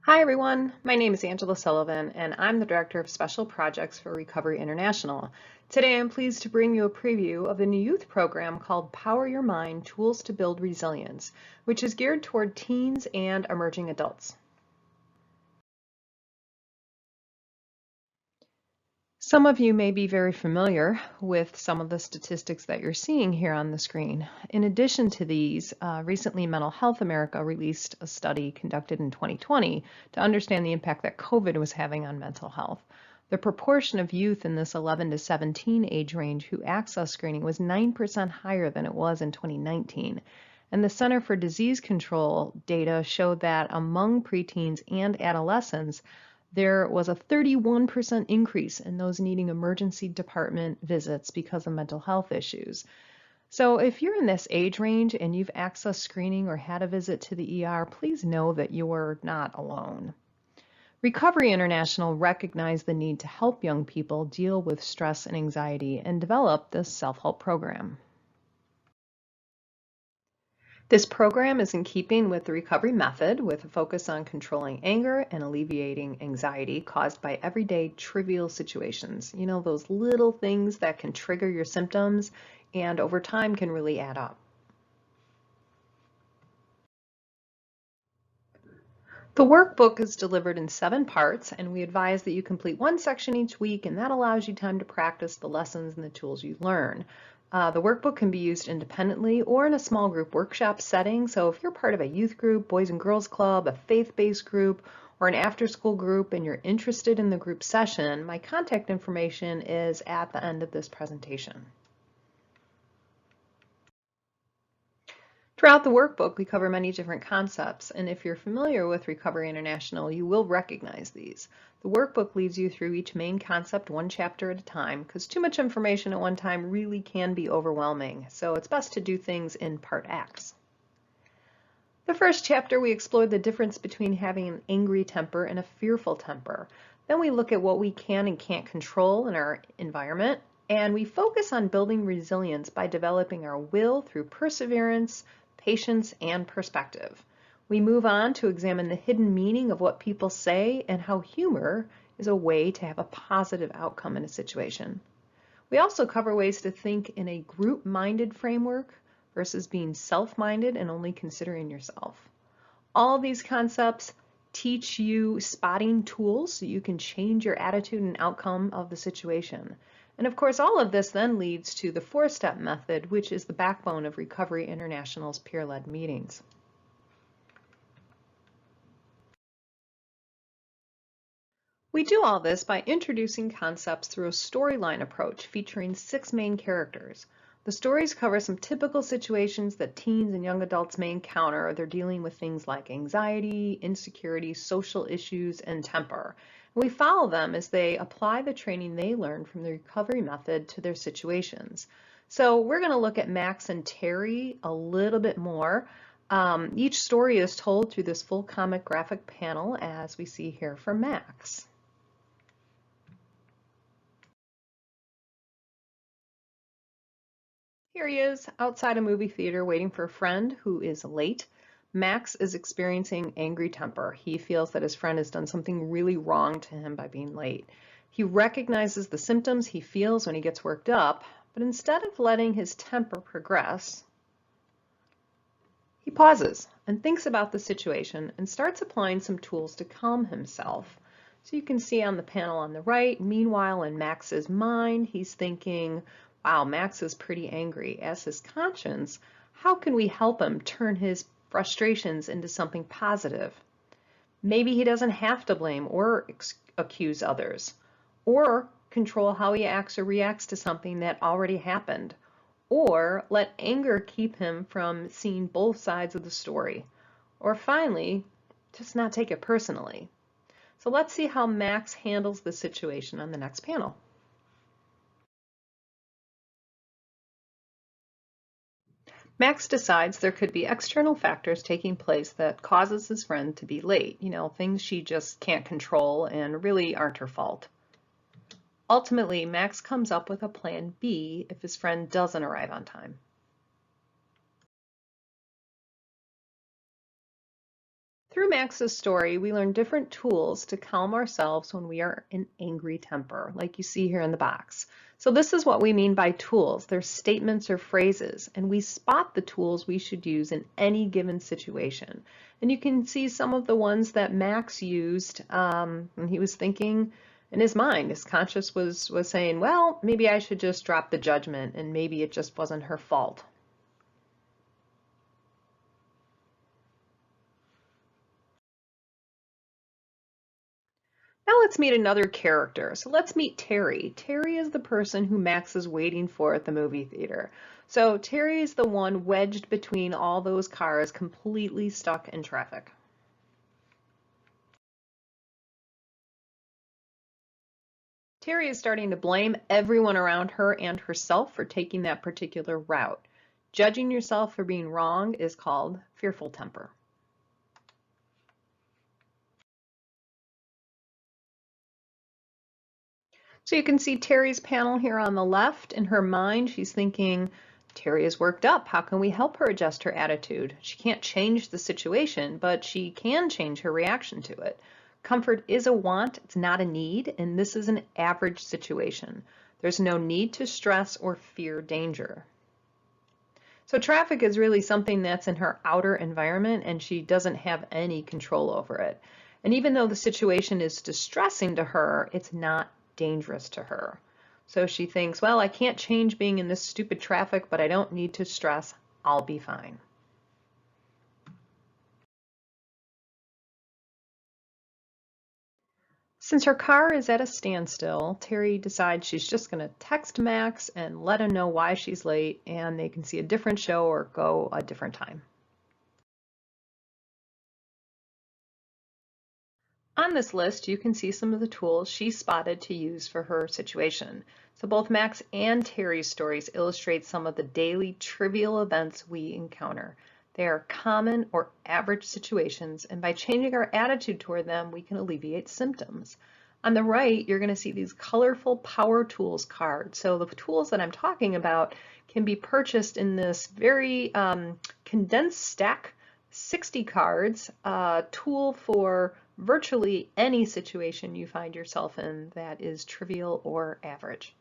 Hi everyone, my name is Angela Sullivan and I'm the Director of Special Projects for Recovery International. Today I'm pleased to bring you a preview of the new youth program called Power Your Mind: Tools to Build Resilience, which is geared toward teens and emerging adults. Some of you may be very familiar with some of the statistics that you're seeing here on the screen. In addition to these, recently Mental Health America released a study conducted in 2020 to understand the impact that COVID was having on mental health. The proportion of youth in this 11 to 17 age range who accessed screening was 9% higher than it was in 2019. And the Center for Disease Control data showed that among preteens and adolescents, there was a 31% increase in those needing emergency department visits because of mental health issues. So if you're in this age range and you've accessed screening or had a visit to the ER, please know that you're not alone. Recovery International recognized the need to help young people deal with stress and anxiety and develop this self-help program. This program is in keeping with the recovery method, with a focus on controlling anger and alleviating anxiety caused by everyday trivial situations. You know, those little things that can trigger your symptoms and over time can really add up. The workbook is delivered in 7 parts, and we advise that you complete one section each week, and that allows you time to practice the lessons and the tools you learn. The workbook can be used independently or in a small group workshop setting. So if you're part of a youth group, boys and girls club, a faith-based group, or an after-school group and you're interested in the group session, my contact information is at the end of this presentation. Throughout the workbook, we cover many different concepts, and if you're familiar with Recovery International, you will recognize these. The workbook leads you through each main concept one chapter at a time, because too much information at one time really can be overwhelming, so it's best to do things in part acts. The first chapter, we explore the difference between having an angry temper and a fearful temper. Then we look at what we can and can't control in our environment, and we focus on building resilience by developing our will through perseverance, patience, and perspective. We move on to examine the hidden meaning of what people say and how humor is a way to have a positive outcome in a situation. We also cover ways to think in a group-minded framework versus being self-minded and only considering yourself. All these concepts teach you spotting tools so you can change your attitude and outcome of the situation. And of course, all of this then leads to the 4-step method, which is the backbone of Recovery International's peer-led meetings. We do all this by introducing concepts through a storyline approach featuring 6 main characters. The stories cover some typical situations that teens and young adults may encounter. They're dealing with things like anxiety, insecurity, social issues, and temper. We follow them as they apply the training they learned from the recovery method to their situations. So we're going to look at Max and Terri a little bit more. Each story is told through this full comic graphic panel, as we see here for Max. Here he is outside a movie theater waiting for a friend who is late. Max is experiencing angry temper. He feels that his friend has done something really wrong to him by being late. He recognizes the symptoms he feels when he gets worked up, but instead of letting his temper progress, he pauses and thinks about the situation and starts applying some tools to calm himself. So you can see on the panel on the right, meanwhile in Max's mind, he's thinking, wow, Max is pretty angry. As his conscience, how can we help him turn his frustrations into something positive? Maybe he doesn't have to blame or accuse others, or control how he acts or reacts to something that already happened, or let anger keep him from seeing both sides of the story, or finally, just not take it personally. So let's see how Max handles the situation on the next panel. Max decides there could be external factors taking place that causes his friend to be late, things she just can't control and really aren't her fault. Ultimately, Max comes up with a plan B if his friend doesn't arrive on time. Through Max's story, we learn different tools to calm ourselves when we are in angry temper, like you see here in the box. So this is what we mean by tools. They're statements or phrases, and we spot the tools we should use in any given situation. And you can see some of the ones that Max used when he was thinking in his mind. His conscience was saying, well, maybe I should just drop the judgment, and maybe it just wasn't her fault. Now let's meet another character. So let's meet Terri. Terri is the person who Max is waiting for at the movie theater. So Terri is the one wedged between all those cars, completely stuck in traffic. Terri is starting to blame everyone around her and herself for taking that particular route. Judging yourself for being wrong is called fearful temper. So you can see Terri's panel here on the left. In her mind, she's thinking, Terri is worked up. How can we help her adjust her attitude? She can't change the situation, but she can change her reaction to it. Comfort is a want, it's not a need, and this is an average situation. There's no need to stress or fear danger. So traffic is really something that's in her outer environment, and she doesn't have any control over it. And even though the situation is distressing to her, it's not dangerous to her. So she thinks, well, I can't change being in this stupid traffic, but I don't need to stress. I'll be fine. Since her car is at a standstill, Terri decides she's just going to text Max and let him know why she's late, and they can see a different show or go a different time. On this list, you can see some of the tools she spotted to use for her situation. So both Max and Terri's stories illustrate some of the daily trivial events we encounter. They are common or average situations, and by changing our attitude toward them, we can alleviate symptoms. On the right, you're going to see these colorful Power Tools cards. So the tools that I'm talking about can be purchased in this very condensed stack, 60 cards, tool for virtually any situation you find yourself in that is trivial or average.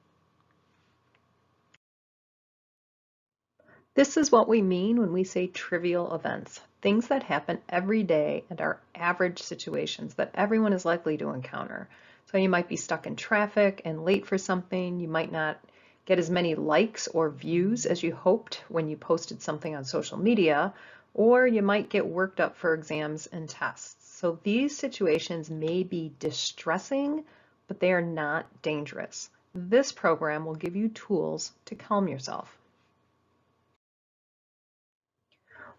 This is what we mean when we say trivial events, things that happen every day and are average situations that everyone is likely to encounter. So you might be stuck in traffic and late for something. You might not get as many likes or views as you hoped when you posted something on social media, or you might get worked up for exams and tests. So these situations may be distressing, but they are not dangerous. This program will give you tools to calm yourself.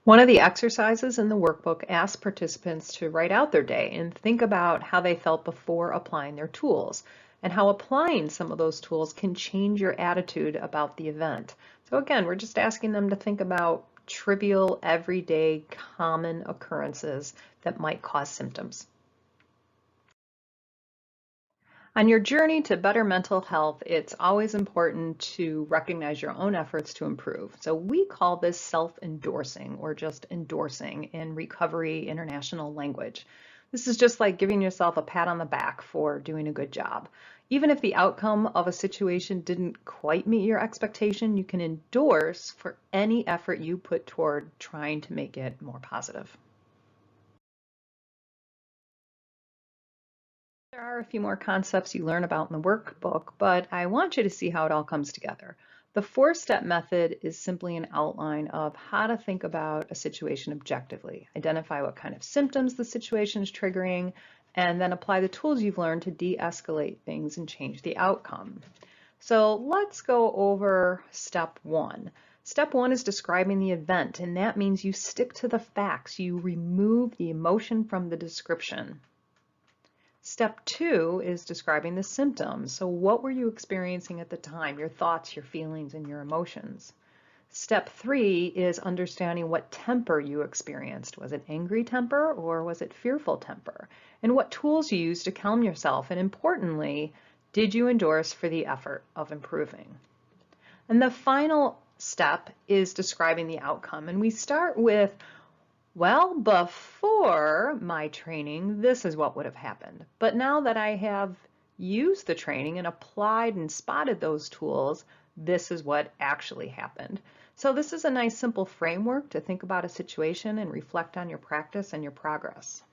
One of the exercises in the workbook asks participants to write out their day and think about how they felt before applying their tools and how applying some of those tools can change your attitude about the event. So again, we're just asking them to think about trivial, everyday, common occurrences that might cause symptoms. On your journey to better mental health, it's always important to recognize your own efforts to improve. So we call this self-endorsing or just endorsing in recovery international language. This is just like giving yourself a pat on the back for doing a good job. Even if the outcome of a situation didn't quite meet your expectation, you can endorse for any effort you put toward trying to make it more positive. There are a few more concepts you learn about in the workbook, but I want you to see how it all comes together. The four-step method is simply an outline of how to think about a situation objectively, identify what kind of symptoms the situation is triggering, and then apply the tools you've learned to de-escalate things and change the outcome. So let's go over step one. Step one is describing the event, and that means you stick to the facts. You remove the emotion from the description. Step two is describing the symptoms. So what were you experiencing at the time, your thoughts, your feelings, and your emotions? Step three is understanding what temper you experienced. Was it angry temper or was it fearful temper? And what tools you used to calm yourself. And importantly, did you endorse for the effort of improving? And the final step is describing the outcome. And we start with Well, before my training, this is what would have happened. But now that I have used the training and applied and spotted those tools, this is what actually happened. So this is a nice simple framework to think about a situation and reflect on your practice and your progress.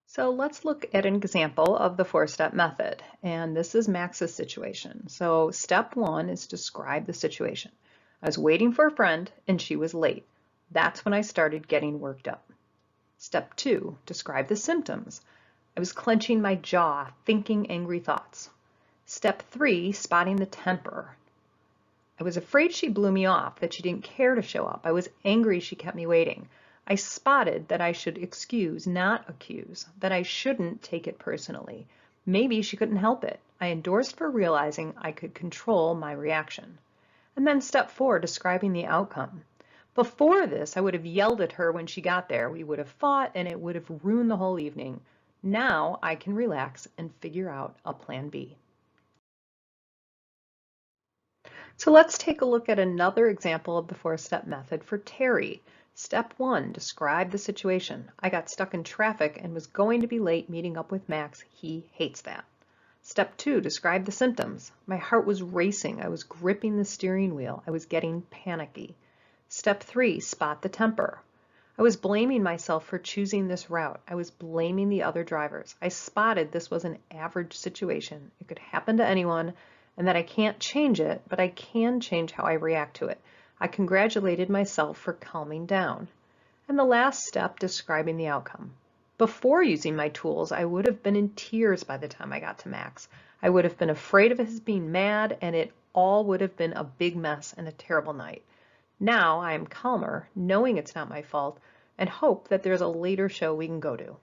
So let's look at an example of the four-step method. And this is Max's situation. So step one is describe the situation. I was waiting for a friend and she was late. That's when I started getting worked up. Step two, describe the symptoms. I was clenching my jaw, thinking angry thoughts. Step three, spotting the temper. I was afraid she blew me off, that she didn't care to show up. I was angry she kept me waiting. I spotted that I should excuse, not accuse, that I shouldn't take it personally. Maybe she couldn't help it. I endorsed for realizing I could control my reaction. And then step four, describing the outcome. Before this, I would have yelled at her when she got there. We would have fought and it would have ruined the whole evening. Now I can relax and figure out a plan B. So let's take a look at another example of the four-step method for Terri. Step one, describe the situation. I got stuck in traffic and was going to be late meeting up with Max. He hates that. Step two, describe the symptoms. My heart was racing. I was gripping the steering wheel. I was getting panicky. Step three, spot the temper. I was blaming myself for choosing this route. I was blaming the other drivers. I spotted this was an average situation. It could happen to anyone, and that I can't change it, but I can change how I react to it. I congratulated myself for calming down. And the last step, describing the outcome. Before using my tools, I would have been in tears by the time I got to Max. I would have been afraid of his being mad, and it all would have been a big mess and a terrible night. Now I am calmer, knowing it's not my fault, and hope that there's a later show we can go to.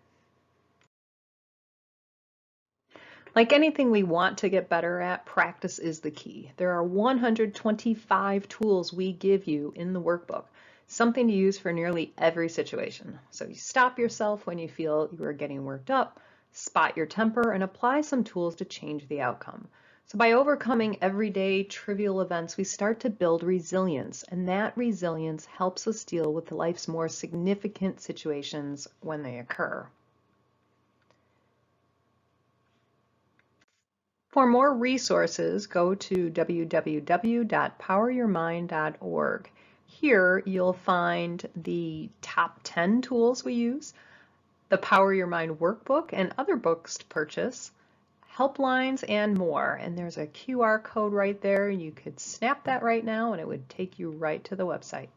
Like anything we want to get better at, practice is the key. There are 125 tools we give you in the workbook, something to use for nearly every situation. So you stop yourself when you feel you are getting worked up, spot your temper, and apply some tools to change the outcome. So by overcoming everyday trivial events, we start to build resilience, and that resilience helps us deal with life's more significant situations when they occur. For more resources, go to www.poweryourmind.org. Here you'll find the top 10 tools we use, the Power Your Mind workbook and other books to purchase, helplines, and more. And there's a QR code right there. You could snap that right now and it would take you right to the website.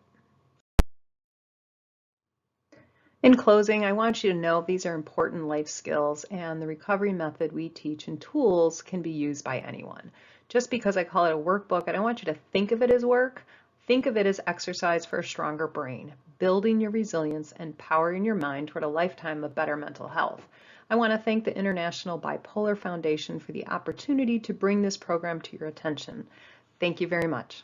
In closing, I want you to know these are important life skills, and the recovery method we teach and tools can be used by anyone. Just because I call it a workbook, I don't want you to think of it as work. Think of it as exercise for a stronger brain, building your resilience and powering your mind toward a lifetime of better mental health. I want to thank the International Bipolar Foundation for the opportunity to bring this program to your attention. Thank you very much.